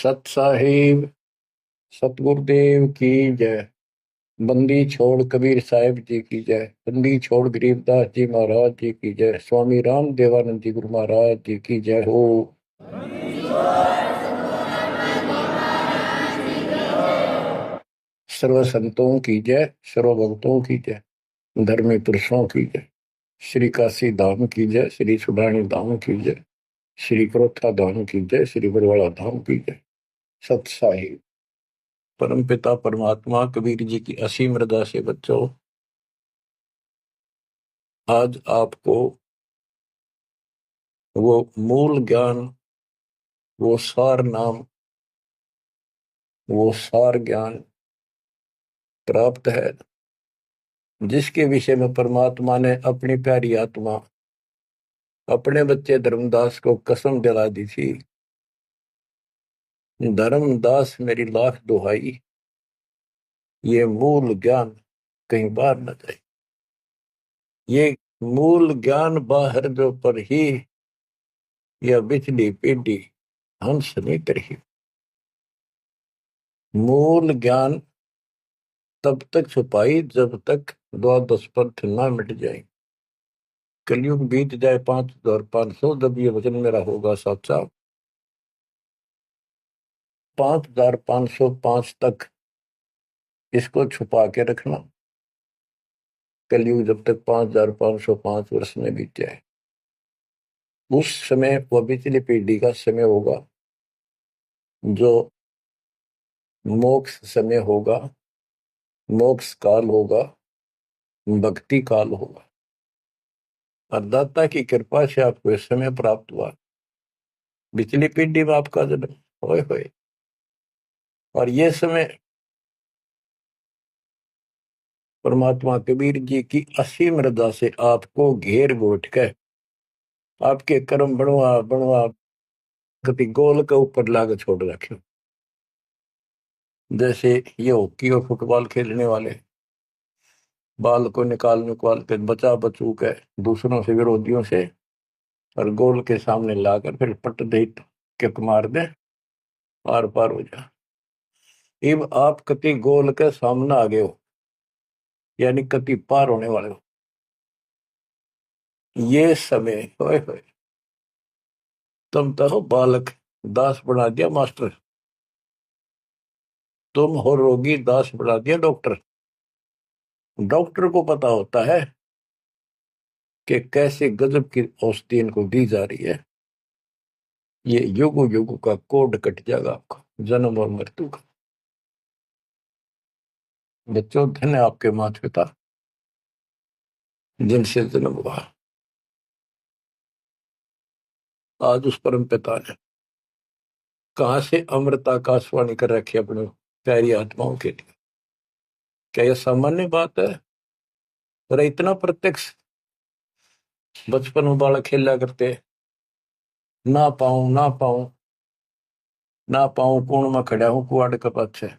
सत साहिब सतगुरुदेव की जय। बंदी छोड़ कबीर साहिब जी की जय। बंदी छोड़ गरीबदास जी महाराज जी की जय। स्वामी राम देवानंद जी गुरु महाराज जी की जय हो। सर्व संतों की जय, सर्व भक्तों की जय, धर्मी पुरुषों की जय। श्री काशी धाम की जय, श्री सुडानी धाम की जय, श्री क्रोथा धाम की जय, श्री बरवाड़ा धाम की जय। सत साहिब परम पिता परमात्मा कबीर जी की असीम रजा से बच्चों, आज आपको वो मूल ज्ञान, वो सार नाम, वो सार ज्ञान प्राप्त है जिसके विषय में परमात्मा ने अपनी प्यारी आत्मा अपने बच्चे धर्मदास को कसम दिला दी थी। धर्मदास मेरी लाख दुहाई, ये मूल ज्ञान कहीं बाहर न जाए। ये मूल ज्ञान बाहर जो पर ही यह बिजली पीढ़ी हंस नहीं करी। मूल ज्ञान तब तक छुपाई जब तक द्वादश पंथ ना मिट जाए। कलयुग बीत जाए 5500, जब ये वचन मेरा होगा साचा। 5505 तक इसको छुपा के रखना। कलयुग जब तक 5505 वर्ष में बीत जाए, उस समय वह पिछली पीढ़ी का समय होगा जो मोक्ष समय होगा, मोक्ष काल होगा, भक्ति काल होगा। और दाता की कृपा से आपको इस समय प्राप्त हुआ। पिछली पीढ़ी में आपका जन्म होए होए, और ये समय परमात्मा कबीर जी की असीम रजा से आपको घेर घोट कर आपके कर्म बनवा बनवा कभी गोल के ऊपर लाग छोड़ रखे। जैसे ये हॉकी और फुटबॉल खेलने वाले बाल को निकाल निकाल के बचा बचू के दूसरों से, विरोधियों से, और गोल के सामने लाकर फिर पट दे किक मार दे, पार पार हो जा। अब आप कति गोल के सामने आ गए हो, यानी कति पार होने वाले हो। ये समय होए होए तुम तो हो बालक, दास बना दिया मास्टर। तुम हो रोगी, दास बना दिया डॉक्टर। डॉक्टर को पता होता है कि कैसे गजब की औषधि इनको दी जा रही है। ये युगो युगो का कोड कट जाएगा आपका, जन्म और मृत्यु का। बच्चों, धन्य आपके माता पिता जिनसे जन्म हुआ। आज उस परम पिता ने कहां से अमृत आकाशवाणी कर रखी अपने प्यारी आत्माओं के लिए। क्या यह सामान्य बात है? अरे इतना प्रत्यक्ष बचपन में बालक खेला करते, ना पाऊं ना पाऊं ना पाऊं, कौन में खड़ा हूं कुआड़ के पाछे।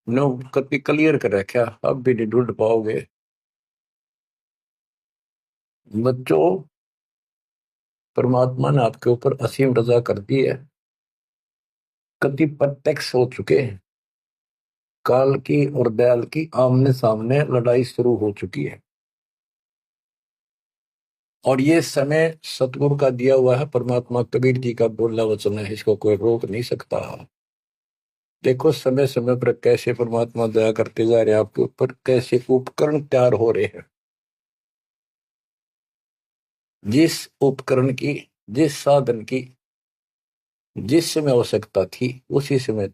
नो कभी क्लियर कर रखा, अब भी नहीं ढूंढ पाओगे। बच्चों, परमात्मा ने आपके ऊपर असीम रजा कर दी है। कति प्रत्यक्ष हो चुके हैं। काल की और दयाल की आमने सामने लड़ाई शुरू हो चुकी है, और ये समय सतगुरु का दिया हुआ है। परमात्मा कबीर जी का बोला वचन है, इसको कोई रोक नहीं सकता। देखो समय समय पर कैसे परमात्मा दया करते जा रहे हैं आपके ऊपर, कैसे उपकरण तैयार हो रहे हैं। जिस उपकरण की, जिस साधन की जिस समय आवश्यकता थी, उसी समय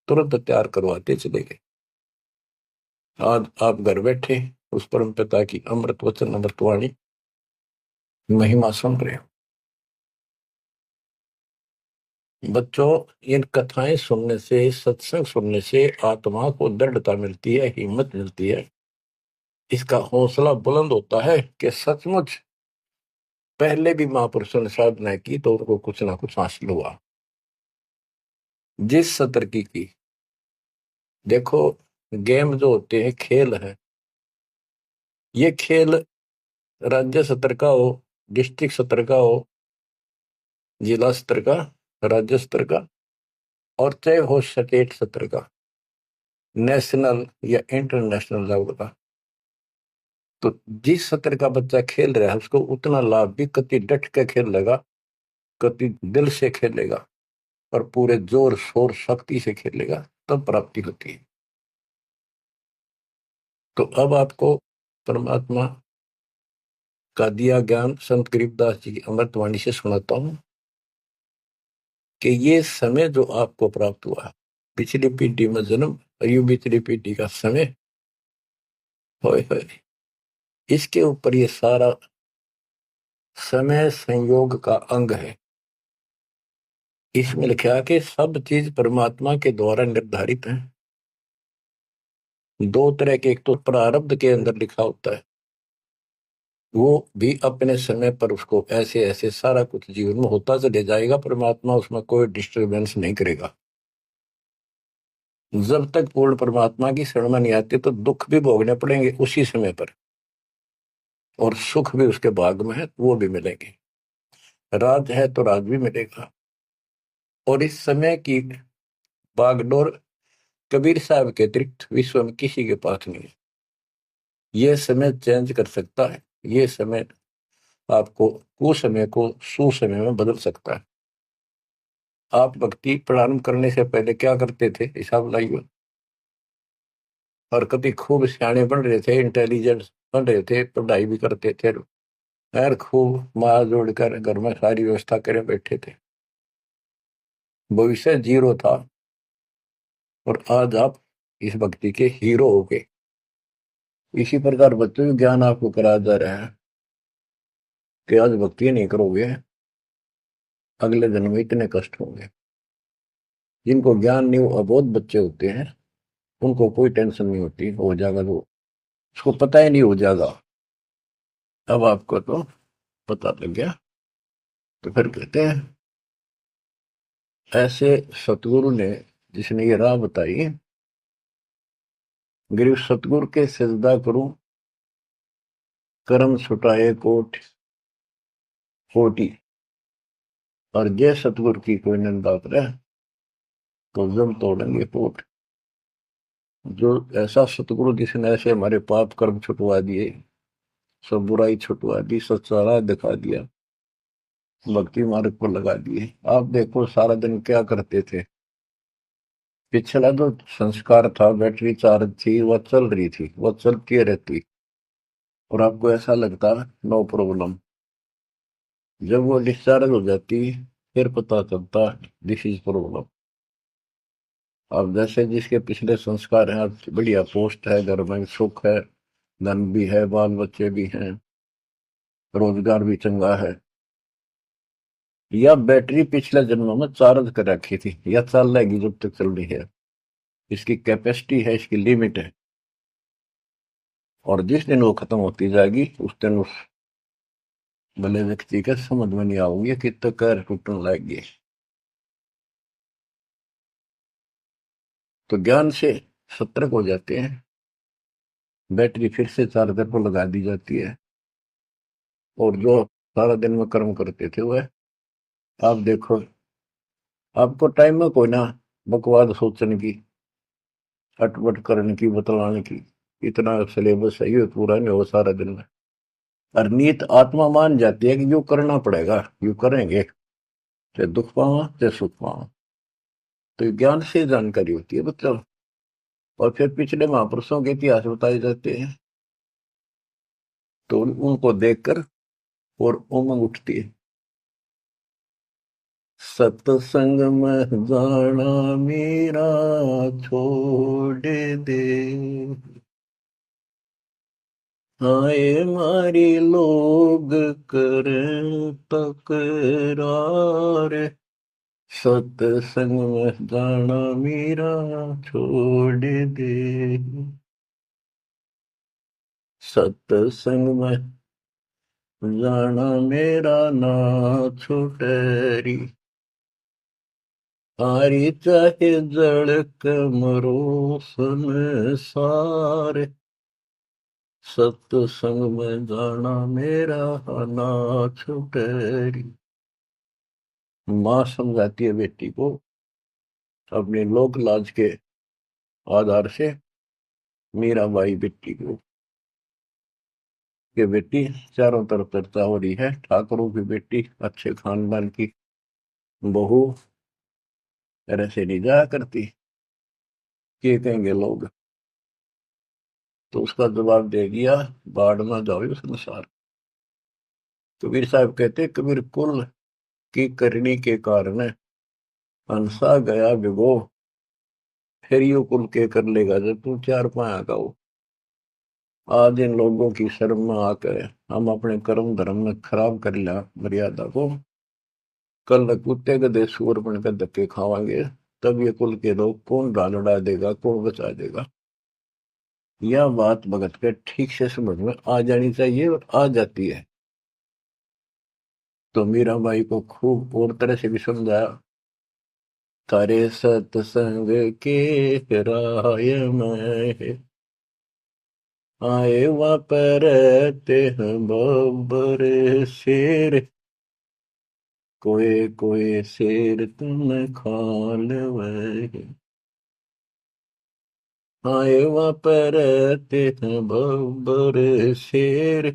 तुरंत तैयार करवाते चले गए। आज आप घर बैठे उस परम पिता की अमृत वचन अमृतवाणी महिमा सुन रहे हो। बच्चों, इन कथाएं सुनने से, सत्संग सुनने से आत्मा को दृढ़ता मिलती है, हिम्मत मिलती है। इसका हौसला बुलंद होता है कि सचमुच पहले भी महापुरुषों ने साधना की तो उनको कुछ ना कुछ हासिल हुआ। जिस सत्र की देखो, गेम जो होते हैं, खेल है, ये खेल राज्य स्तर का हो, डिस्ट्रिक्ट स्तर का हो, जिला स्तर का, राज्य स्तर का, और चाहे हो स्टेट सत्र का, नेशनल या इंटरनेशनल लेवल का, तो जिस सत्र का बच्चा खेल रहा है उसको उतना लाभ भी कति डट के खेलेगा, कति दिल से खेलेगा और पूरे जोर शोर शक्ति से खेलेगा, तब प्राप्ति होती है। तो अब आपको परमात्मा का दिया ज्ञान संत गरीबदास जी की अमृतवाणी से सुनाता हूं कि ये समय जो आपको प्राप्त हुआ, पिछली पीढ़ी में जन्म और यू पिछली पीढ़ी का समय, होए होए, इसके ऊपर ये सारा समय संयोग का अंग है। इसमें लिखा कि सब चीज परमात्मा के द्वारा निर्धारित है। दो तरह के, एक तो प्रारब्ध के अंदर लिखा होता है, वो भी अपने समय पर उसको ऐसे ऐसे सारा कुछ जीवन में होता चले जाएगा, परमात्मा उसमें कोई डिस्टरबेंस नहीं करेगा। जब तक पूर्ण परमात्मा की शरण में नहीं आते तो दुख भी भोगने पड़ेंगे उसी समय पर, और सुख भी उसके भाग में है, वो भी मिलेंगे। राज है तो राज भी मिलेगा। और इस समय की बागडोर कबीर साहब के अतिरिक्त विश्व में किसी के पास नहीं है। ये समय चेंज कर सकता है, ये समय आपको कुसमय को सुसमय में बदल सकता है। आप भक्ति प्रारंभ करने से पहले क्या करते थे, हिसाब लाइए। और कभी खूब सियाने बन रहे थे, इंटेलिजेंट बन रहे थे, पढ़ाई भी करते थे, यार खूब माँ जोड़कर घर में सारी व्यवस्था करे बैठे थे, भविष्य जीरो था। और आज आप इस भक्ति के हीरो हो गए। इसी प्रकार बच्चों को ज्ञान आपको कराया जा रहा है कि आज भक्ति नहीं करोगे, अगले जन्म में इतने कष्ट होंगे। जिनको ज्ञान नहीं, वो अबोध बच्चे होते हैं, उनको कोई टेंशन नहीं होती, हो जाएगा तो उसको पता ही नहीं हो जाएगा। अब आपको तो पता लग गया। तो फिर कहते हैं ऐसे सतगुरु ने, जिसने ये राह बताई, गिरु सतगुरु के सिजदा करूं, कर्म छुटाए कोट कोटि, और जय सतगुरु की कोई निंदा करे तो जम तोड़ेंगे पोट। जो ऐसा सतगुरु जिसने ऐसे हमारे पाप कर्म छुटवा दिए, सब बुराई छुटवा दी, सच्चा राह दिखा दिया, भक्ति मार्ग पर लगा दिए। आप देखो सारा दिन क्या करते थे। पिछला जो संस्कार था, बैटरी चार्ज थी, वह चल रही थी, वह चलती रहती, और आपको ऐसा लगता नो प्रॉब्लम। जब वो डिस्चार्ज हो जाती, फिर पता चलता दिस इज प्रॉब्लम। अब जैसे जिसके पिछले संस्कार हैं, अब बढ़िया पोस्ट है, घर में सुख है, धन भी है, बाल बच्चे भी हैं, रोजगार भी चंगा है, या बैटरी पिछले जन्मों में चार्ज कर रखी थी, या चल रहेगी जब तक चल रही है। इसकी कैपेसिटी है, इसकी लिमिट है, और जिस दिन वो खत्म होती जाएगी उस दिन उस भले व्यक्ति के समझ में नहीं आओगे कि तो कैर टूटने लगेगी। तो ज्ञान से सतर्क हो जाते हैं, बैटरी फिर से चार्जर पर लगा दी जाती है, और जो सारा दिन में कर्म करते थे वह, आप देखो, आपको टाइम में कोई ना बकवाद सोचने की, अटपट करने की, बतलाने की, इतना सिलेबस है, ये पूरा नहीं हो सारा दिन में। और नीत आत्मा मान जाती है कि यो करना पड़ेगा, यो करेंगे, चाहे दुख पावा चाहे सुख पावा। तो ज्ञान से जानकारी होती है मतलब। और फिर पिछले महापुरुषों के इतिहास बताए जाते हैं, तो उनको देखकर और उमंग उठती है। सत्संग में जाना मेरा छोड़ दे, आए मारी लोग करें तकरार, सत्संग में जाना मेरा छोड़ दे, सत्संग में जाना मेरा ना छुटेरी, हारी चाहे जड़क मरो संसार, सत्संग में जाना मेरा ना छुटेरी। माँ समझाती है बेटी को अपनी लोक लाज के आधार से मीराबाई बेटी को कि बेटी चारों तरफ चर्चा हो रही है, ठाकुरों की बेटी, अच्छे खानदान की बहू, ऐसे नहीं जाया करती, क्या कहेंगे लोग। तो उसका जवाब दे दिया, बाढ़ में जाओ संसार। कबीर साहब कहते, कबीर कुल की करनी के कारण हंसा गया विगो, फिर यू कुल के कर लेगा जब तू चार पाया का हो। आज इन लोगों की शर्म में आकर हम अपने कर्म धर्म में खराब कर लिया मर्यादा को, कल कुत्ते गधे सूअर बनकर धक्के खावांगे, तब ये कुल के लोग कौन डाल उड़ा देगा, कौन बचा देगा। यह बात भगत के ठीक से समझ में आ जानी चाहिए, और आ जाती है। तो मीराबाई को खूब और तरह से भी समझाया, तारे सत्संग के राय में आए वापरते हैं बब्बर शेर, कोई कोई शेर तुम खाल वह, आए वापरते हैं बब्बर शेर,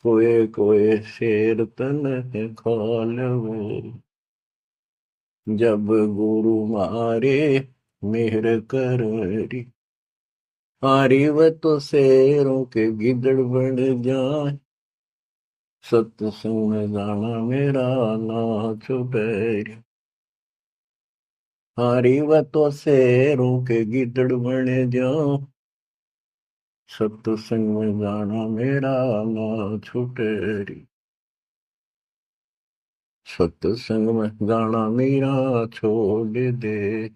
कोई कोई शेर तन खाल वह, जब गुरु मारे मेहर करी, हारी व तो शेरों के गिदड़ बन जाए, सत्संग में जाना मेरा नाच बैरी, हारी व तो शेरों के गिदड़ बन जाओ, सत्संग में जाना मेरा नाच बैरी, सत्संग में जाना मेरा छोड़ दे,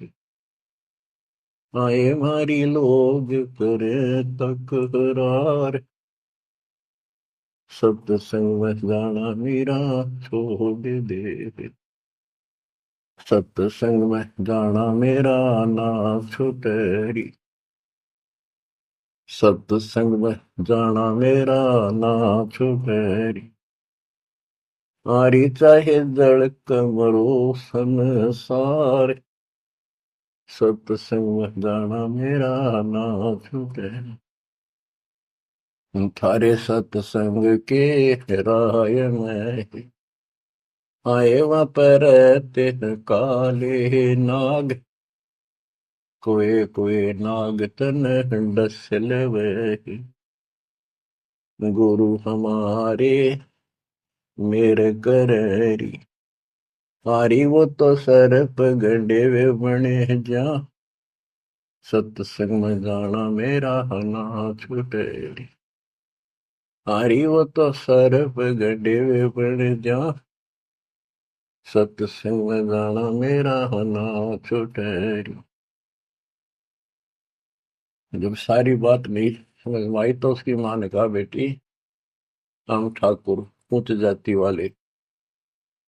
आए मारी लोग करे तकरार, सत्संग में जाना मेरा छोड़ दे, सत्संग में जाना मेरा ना छुटेरी, सत्संग में जाना मेरा ना छुटेरी, आरी चाहे जड़क मरो संसार, सत्संग में जाना मेरा ना छुटेरी, थारे सत्संग के राय में आए वहाँ पर रहते हैं काले नाग, कोई कोई नाग तन डसल वे, गुरु हमारे मेरे करी, हारी वो तो सरप गंडे वे बने जा, सत्संग में जाना मेरा ना छुटेरी, हारी वो तो सरप गंडे वे बने जा, सत्संग में जाना मेरा ना छुटेरी। जब सारी बात नहीं समझ में आई तो उसकी माँ ने कहा, बेटी हम ठाकुर उच्च जाति वाले,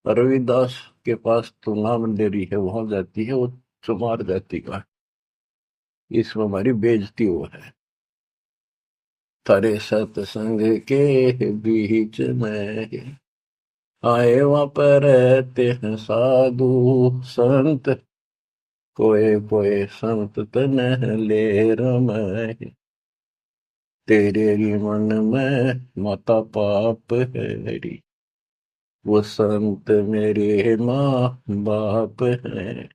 रविदास के पास तो नाम ले रही है, वहां जाती है, वो चमार जाति का, इसमें हमारी बेइज्जती हुआ है। तारे सत्संग के बीच में आए वहां पर रहते हैं साधु संत, कोई कोई संत तन ले रमाए, तेरे ही मन में माता पाप है, वो संत मेरे माँ बाप है,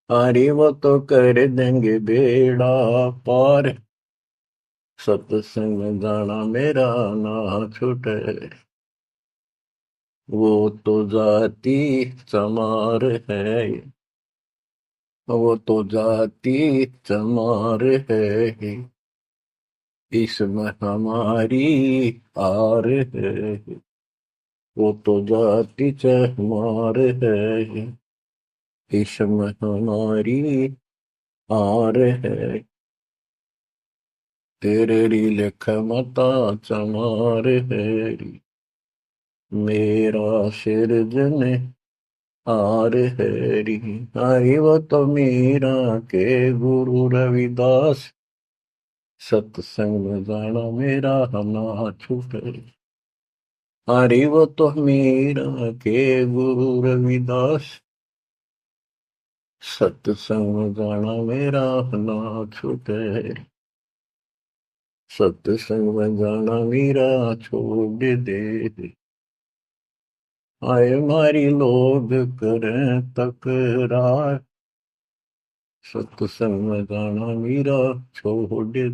अरे वो तो कर देंगे बेड़ा पार, सत्संग में जाना मेरा ना छूटे, वो तो जाति चमार है, वो तो जाति चमार है, इसमें हमारी हार है, वो तो जाति चमार है, इसमें हमारी हार है, तेरे लिख मता चमार है, मेरा सिरजन हार है, हरि वो तो मीरा के गुरु रविदास, सत्संग में जाना मेरा ना छूटे, हरि वो तो मीरा के गुरु रविदास, सत्संग में जाना मेरा ना छूटे, सत्संग में जाना मेरा छोड़ दे, आए मारी लोग करें तकरार, सत्संग में जाना मेरा छोड़ दे,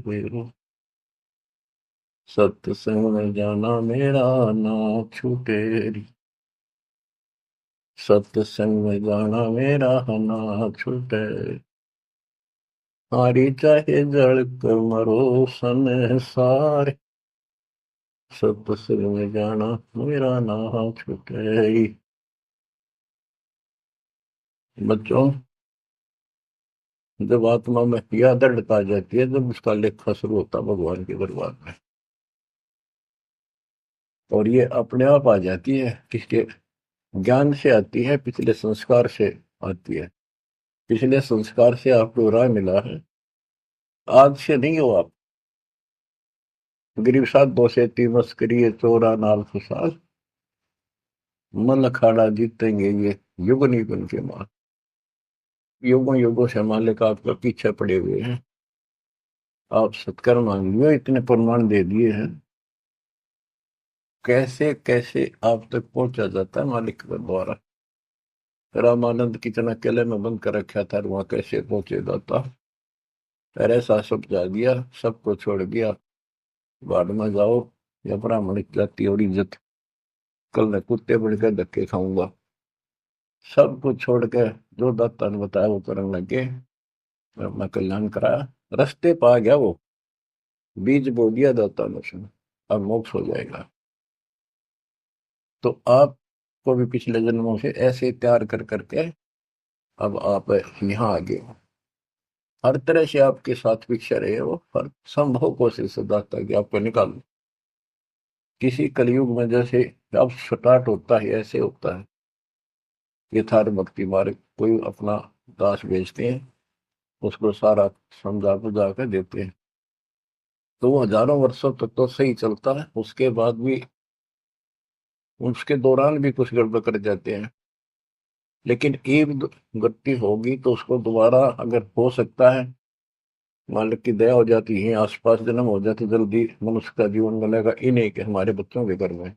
सत्संग में जाना मेरा ना छूटे, सत्संग में जाना मेरा ना छूटे, हारी चाहे जड़क मरो संसार, सत्संग में जाना मेरा ना छूटे। बच्चों, जब आत्मा में यह दृढ़ता आ जाती है, जब उसका लेखा शुरू होता है भगवान के दरबार में, और ये अपने आप आ जाती है, किसके ज्ञान से आती है, पिछले संस्कार से आती है। पिछले संस्कार से आपको राह मिला है, आज से नहीं हो आप। गरीब साथ दो से तीन मस्करी चोरा नाल फसाद, मन अखाड़ा जीतेंगे ये युग निगम के मार, युगों युगों से मालिक आपका पीछे पड़े हुए हैं, आप सत्कर्म मांग लियो, इतने प्रमाण दे दिए हैं, कैसे कैसे आप तक पहुंचा जाता है मालिक के द्वारा। रामानंद कितना किले में बंद कर रखा था, वहां कैसे पहुंचे जाता। अरे ऐसा सब जा दिया, सबको छोड़ दिया, बाद में जाओ, या ब्राह्मण जाति और इज्जत, कल मैं कुत्ते बन के धक्के खाऊंगा, सब कुछ छोड़ के जो दत्ता ने बताया वो करने लगे, अपना कल्याण कराया, रास्ते पा गया वो, बीज बो दिया दत्ता ने उसने, अब मोक्ष हो जाएगा। तो आपको भी पिछले जन्मों से ऐसे तैयार कर करके अब आप यहाँ आ गए हो। हर तरह से आपके साथ भिक्षा रहे हो, हर संभव कोशिश से दाता कि आपको निकालो। किसी कलयुग में जैसे अब स्टार्ट होता है ऐसे होता है, यथार्थ भक्ति मार्ग, कोई अपना दास भेजते हैं, उसको सारा समझा बुझा कर देते हैं, तो वो हजारों वर्षों तक तो सही चलता है, उसके बाद भी, उसके दौरान भी कुछ गड़बड़ कर जाते हैं, लेकिन एक गलती होगी तो उसको दोबारा अगर हो सकता है, मालिक की दया हो जाती है, आसपास जन्म हो जाती, जल्दी मनुष्य का जीवन मिलेगा, इन्हीं के हमारे बच्चों के घर में,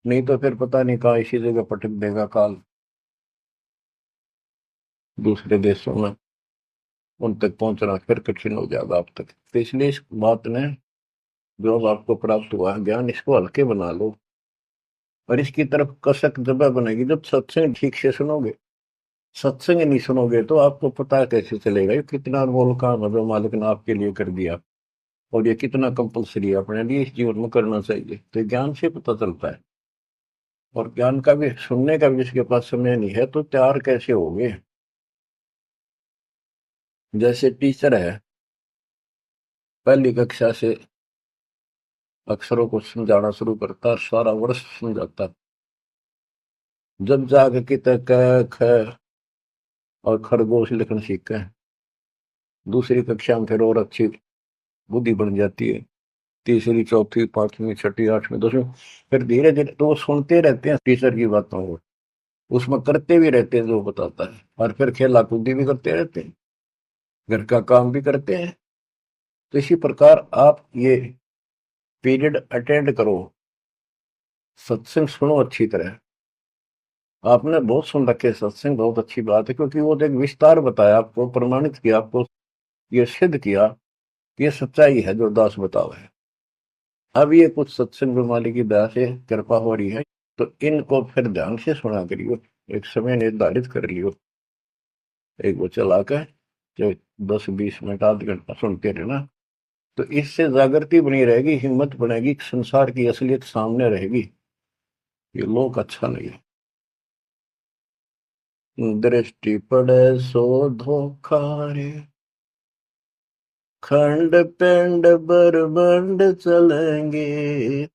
नहीं तो फिर पता नहीं कहाँ इसी जगह पटक देगा काल, दूसरे देशों में उन तक पहुंचना फिर कठिन हो जाएगा आप तक। तो इसलिए इस बात ने, जो अब आपको प्राप्त हुआ है ज्ञान, इसको हल्के बना लो, और इसकी तरफ कसक जब बनेगी जब सत्संग ठीक से सुनोगे। सत्संग नहीं सुनोगे तो आपको पता कैसे चलेगा ये कितना अनमोल काम है जो मालिक ने आपके लिए कर दिया, और ये कितना कंपलसरी है अपने लिए इस जीवन में करना चाहिए, तो ज्ञान से पता चलता है। और ज्ञान का भी सुनने का भी इसके पास समय नहीं है, तो तैयार कैसे होगे। जैसे टीचर है, पहली कक्षा से अक्षरों को समझाना शुरू करता है, सारा वर्ष समझाता है, जब जाके कित क ख और खरगोश लिखना सीखते हैं, दूसरी कक्षा में फिर और अच्छी बुद्धि बन जाती है, तीसरी चौथी पांचवी छठी आठवीं दसवीं, फिर धीरे धीरे तो वो सुनते रहते हैं टीचर की बातों को, उसमें करते भी रहते हैं जो बताता है, और फिर खेला कूदी भी करते रहते हैं, घर का काम भी करते हैं। तो इसी प्रकार आप ये पीरियड अटेंड करो, सत्संग सुनो अच्छी तरह। आपने बहुत सुन रखे सत्संग, बहुत अच्छी बात है, क्योंकि वो तो एक विस्तार बताया आपको, प्रमाणित किया आपको, ये सिद्ध किया कि ये सच्चाई है जो दास बताओ है। अब ये कुछ सत्संग मालिक की दया से कृपा हो रही है, तो इनको फिर ध्यान से सुना करियो, एक समय निर्धारित कर लियो, एक वो चला कर जो 10-20 मिनट आध घंटा सुनते रहना, तो इससे जागृति बनी रहेगी, हिम्मत बनेगी, संसार की असलियत सामने रहेगी, ये लोक अच्छा नहीं है। दृष्टि पड़े सो धोखा रे, खंड पिंड बरबंड चलेंगे,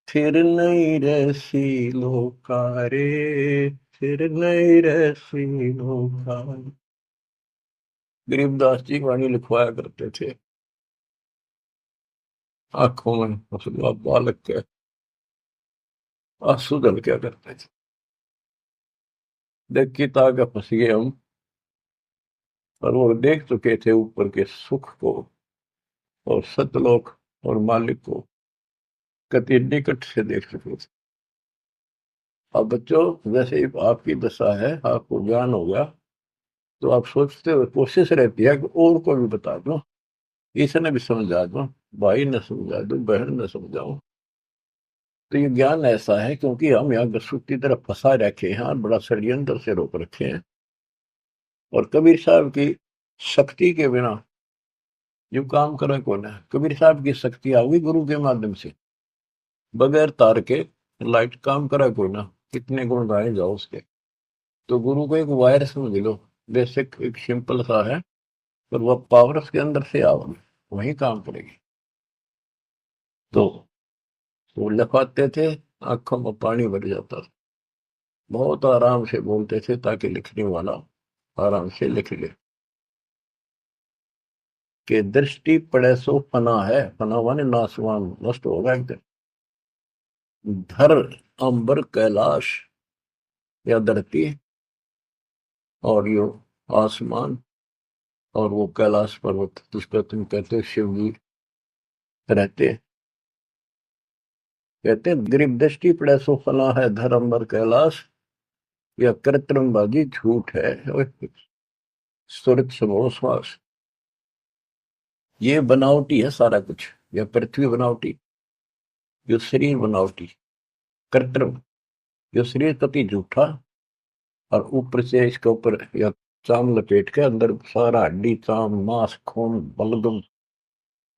फिर नहीं रसी लोका रे, फिर नहीं रसी लोका। गरीबदास जी वाणी लिखवाया करते थे, आंखों में हंसुआ बालक के आंसू जल क्या करते थे। देख के ताके फंस गए हम। और वो देख चुके थे ऊपर के सुख को और सतलोक और मालिक को कति निकट से देख चुके थे। अब बच्चों, जैसे ही आपकी दशा है, आपको ज्ञान होगा, तो आप सोचते हो, कोशिश रहती है कि और को भी बता दो, इसने भी समझा दो, भाई ने समझा दो, बहन ने समझाओ। तो ये ज्ञान ऐसा है क्योंकि हम यहाँ गसूती तरफ फंसा रखे हैं और बड़ा षड्यंत्र से रोक रखे हैं। और कबीर साहब की शक्ति के बिना जो काम करे कौन है? कबीर साहब की शक्ति आओगी गुरु के माध्यम से, बगैर तार के लाइट काम करा कोई ना, कितने गुण गाए जाओ उसके। तो गुरु को एक वायर समझ लो, बेसिक एक सिंपल सा है, पर वह पावर उसके अंदर से आओगी, वही काम करेगी। तो वो लिखवाते थे, आंखों में पानी भर जाता था। बहुत आराम से बोलते थे ताकि लिखने वाला आराम से लिख ले। कि दृष्टि पड़े सो फना है, फना माने नासवान, नष्ट होगा एक दिन। धर अंबर कैलाश, या धरती और यो आसमान और वो कैलाश पर्वत जिसको तुम कहते हो शिव जी रहते, कहते हैं गरीब दृष्टि पड़े सो फना है, धर अंबर कैलाश, या कृत्रिम बाजी झूठ है, सुरत समो श्वास। ये बनावटी है सारा कुछ, यह पृथ्वी बनावटी, यो शरीर बनावटी, कृत्रिम, यो शरीर कति झूठा, और ऊपर से इसके ऊपर या चाम लपेट के अंदर सारा हड्डी चाम मांस खून बलगम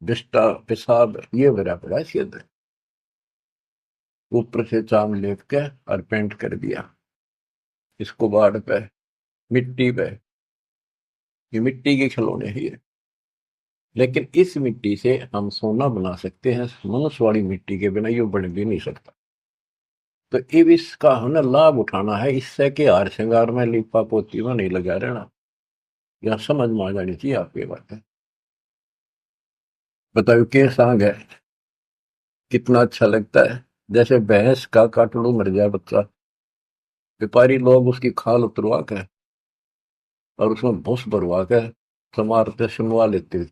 विष्टा पेशाब ये भरा पड़ा है इसके अंदर। ऊपर से चाम लेप के और पेंट कर दिया इसको बाढ़ पे, मिट्टी पे। ये मिट्टी के खिलौने ही है, लेकिन इस मिट्टी से हम सोना बना सकते हैं, मनुष्य वाली मिट्टी के बिना ये बन भी नहीं सकता। तो अब इसका हमें लाभ उठाना है, इससे के हार श्रृंगार में लिपा पोती में नहीं लगा रहना। यह समझ में आ जानी चाहिए आपकी बात है। बताओ के सांग है, कितना अच्छा लगता है। जैसे भैंस का काटड़ू मर जाए बच्चा, व्यापारी लोग उसकी खाल उतरवा के और उसमें भूस भरवा के समारते सुनवा लेते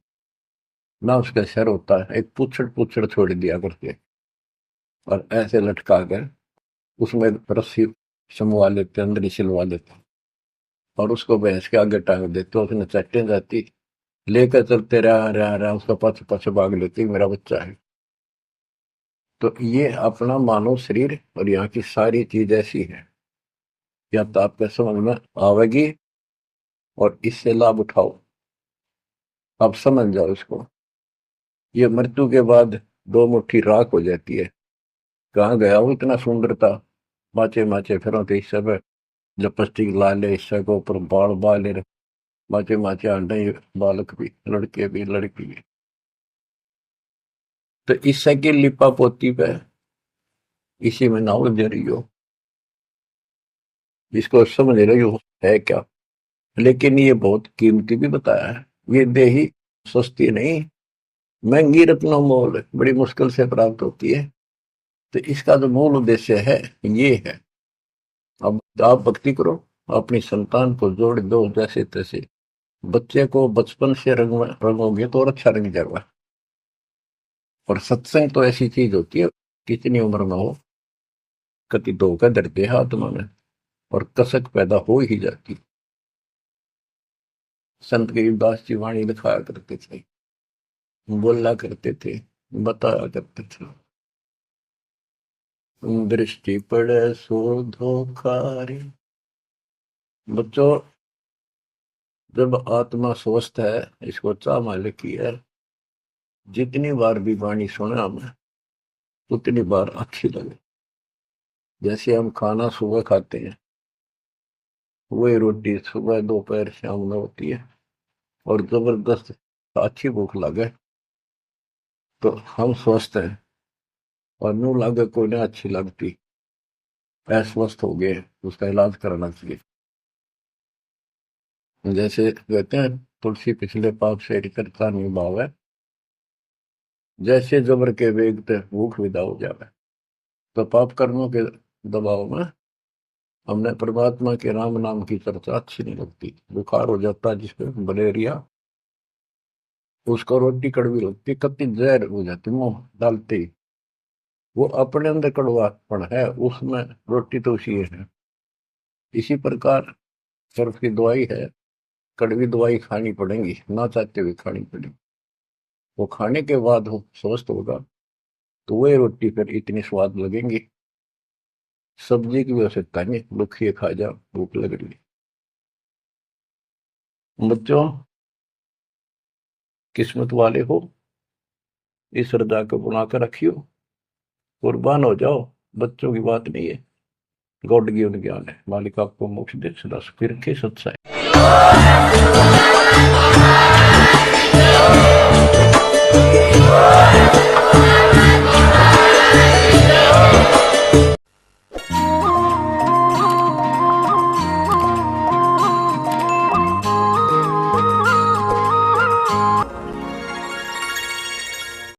ना, उसका सर होता है एक पुछड़ पुछड़ छोड़ दिया करते, और ऐसे लटका कर उसमें रस्सी समवा लेते, अंदर ही सिलवा लेते, और उसको भैंस के आगे टांग देते, उसने चट्टे जाती, लेकर चलते रहा उसका पाछे पाछे भाग लेती, मेरा बच्चा है। तो ये अपना मानव शरीर और यहाँ की सारी चीज ऐसी है, या तो आपके समझ में आवेगी और इससे लाभ उठाओ, आप समझ जाओ इसको। ये मृत्यु के बाद दो मुट्ठी राख हो जाती है, कहाँ गया वो इतना सुंदर था, माचे माचे फिर इस सब लिपस्टिक ला ले, इससे को ऊपर बाल बाल माचे माचे आंडे, बालक भी लड़के भी लड़की भी। तो इससे की लिपा पोती पे इसी में नाव दे रही हो, इसको समझ रही हो है क्या। लेकिन ये बहुत कीमती भी बताया है, ये देही सस्ती नहीं, महंगी रत्नों मोल बड़ी मुश्किल से प्राप्त होती है। तो इसका जो मूल उद्देश्य है ये है, अब आप भक्ति करो, अपनी संतान को जोड़ दो जैसे तैसे। बच्चे को बचपन से रंगोगे तो और अच्छा रंग जाएगा। और सत्संग तो ऐसी चीज होती है, कितनी उम्र में हो, कति धोखा धरते हाथ में और कसक पैदा हो ही जाती। संत गरीबदास जी वाणी लिखाया करते थे, बोला करते थे, बताया करते थे, दृष्टि पड़े सो धोखारी। बच्चों, जब आत्मा स्वस्थ है, इसको चाह मालिक की है, जितनी बार भी वाणी सुने हमें उतनी बार अच्छी लगे। जैसे हम खाना सुबह खाते हैं, वही रोटी सुबह दोपहर शाम में होती है, और जबरदस्त अच्छी भूख लगे तो हम स्वस्थ हैं, और नू लागे कोई ना अच्छी लगती, अस्वस्थ हो गए, उसका इलाज कराना चाहिए। जैसे कहते हैं, तुलसी पिछले पाप से करता नहीं भाव है, जैसे जबर के वेग ते भूख विदा हो जावे। तो पाप कर्मों के दबाव में हमने परमात्मा के राम नाम की चर्चा अच्छी नहीं लगती। बुखार हो जाता जिसमें मलेरिया, उसको रोटी कड़वी लगती, कत्ती जहर हो जाती मुंह डालते ही। वो अपने अंदर कड़वापन है, उसमें रोटी तो उसी है। इसी प्रकार सर्फ की दवाई है, कड़वी दवाई खानी पड़ेगी, ना चाहते हुए खानी पड़ेगी। वो खाने के बाद वो स्वस्थ होगा तो वही रोटी फिर इतनी स्वाद लगेंगी। सब्जी की आवश्यकता नहीं, दुखिए खा जा, भूख लग रही है। बच्चों, किस्मत वाले हो, इस श्रद्धा को बना कर रखियो, कुर्बान हो जाओ। बच्चों की बात नहीं है, गॉड गिवन ज्ञान है। मालिक आपको मोक्ष दे, सदा फिर के सत्संग।